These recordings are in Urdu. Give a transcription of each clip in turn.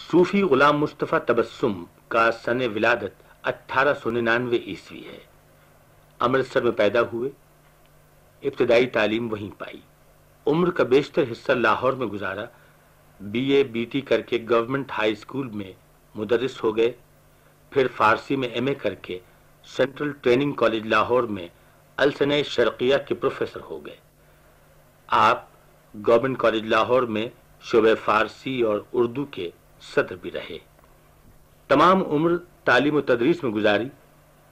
صوفی غلام مصطفیٰ تبسم کا سن ولادت 1899 عیسوی ہے۔ امرتسر میں پیدا ہوئے، ابتدائی تعلیم وہیں پائی، عمر کا بیشتر حصہ لاہور میں گزارا۔ بی اے بی ٹی کر کے گورنمنٹ ہائی اسکول میں مدرس ہو گئے، پھر فارسی میں ایم اے کر کے سینٹرل ٹریننگ کالج لاہور میں السنہ شرقیہ کے پروفیسر ہو گئے۔ آپ گورنمنٹ کالج لاہور میں شعبہ فارسی اور اردو کے صدر بھی رہے۔ تمام عمر تعلیم و تدریس میں گزاری۔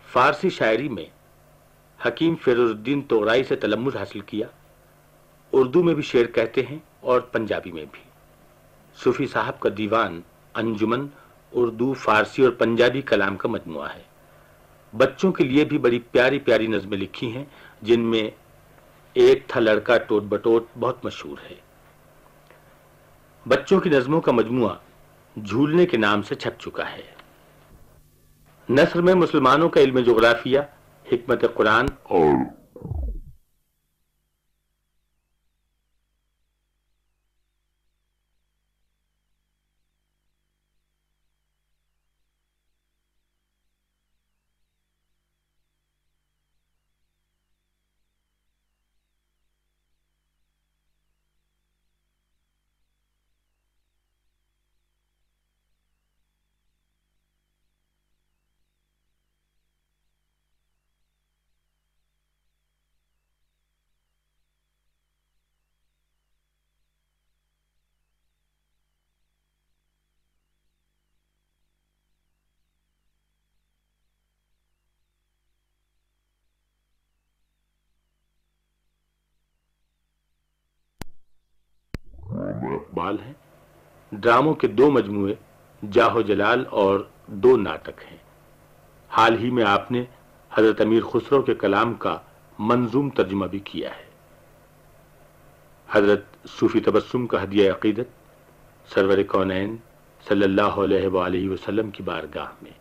فارسی شاعری میں حکیم فیروز الدین طغرائی سے تلمذ حاصل کیا، اردو میں بھی شعر کہتے ہیں اور پنجابی میں بھی۔ صوفی صاحب کا دیوان انجمن اردو، فارسی اور پنجابی کلام کا مجموعہ ہے۔ بچوں کے لیے بھی بڑی پیاری پیاری نظمیں لکھی ہیں، جن میں ایک تھا لڑکا ٹوٹ بٹوٹ بہت مشہور ہے۔ بچوں کی نظموں کا مجموعہ جھولنے کے نام سے چھپ چکا ہے۔ نثر میں مسلمانوں کا علم جغرافیہ، حکمت قرآن اور اقبال ہیں۔ ڈراموں کے 2 مجموعے جاہ و جلال اور 2 ناٹک ہیں۔ حال ہی میں آپ نے حضرت امیر خسرو کے کلام کا منظوم ترجمہ بھی کیا ہے۔ حضرت صوفی تبسم کا ہدیہ عقیدت سرور کونین صلی اللہ علیہ وآلہ وسلم کی بارگاہ میں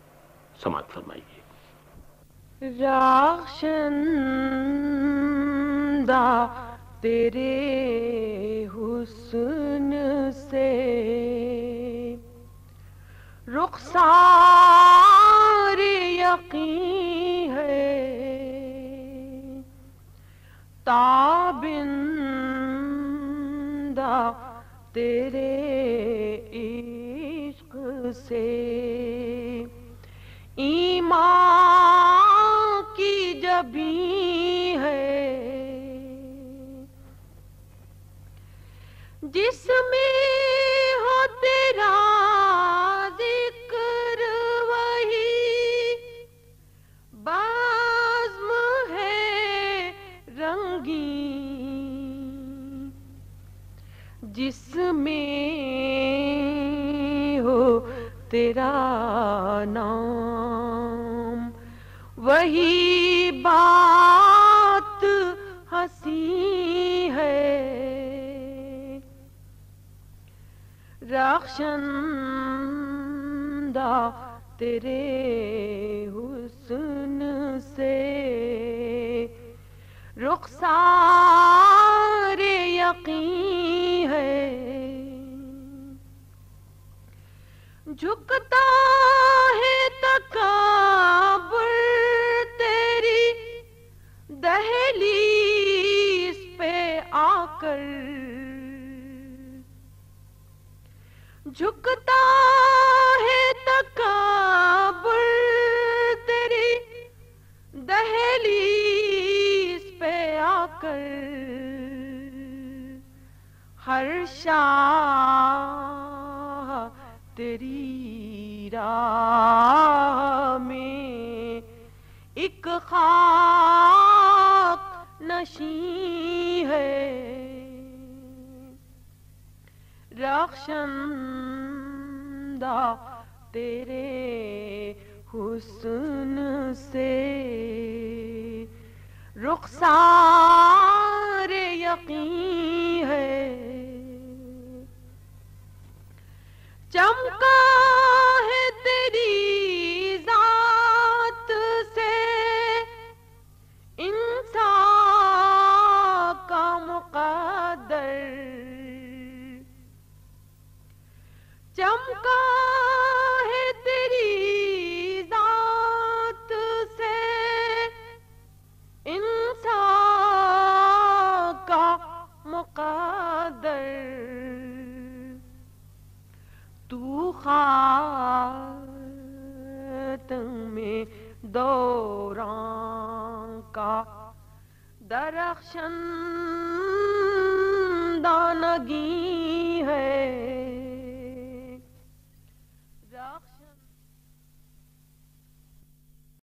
سماعت فرمائیے۔ راخشندہ تیرے حسن سے رخسار یقین ہے، تابندہ تیرے عشق سے ایمان کی جبیں ہے، جس میں ہو تیرا ذکر وہی بزم ہے رنگین، جس میں ہو تیرا نام وہی بات ہنسی ہے، رخشندہ تیرے حسن سے رخسار یقین ہے، جھکتا ہے تکبر تیری دہلیز پہ آ کر، جھکتا ہے تکبر تیری دہلیز پہ آ کر، ہر شاہ تیری راہ میں ایک خاک نشین ہے، رخشندہ تیرے حسن سے رخسار یقین ہے، چمکا ہے تیری ذات سے انسان کا مقدر، چمکا ہے تیری ذات سے انسان کا مقدر، تو خاتم دوران کا درخشندہ نگین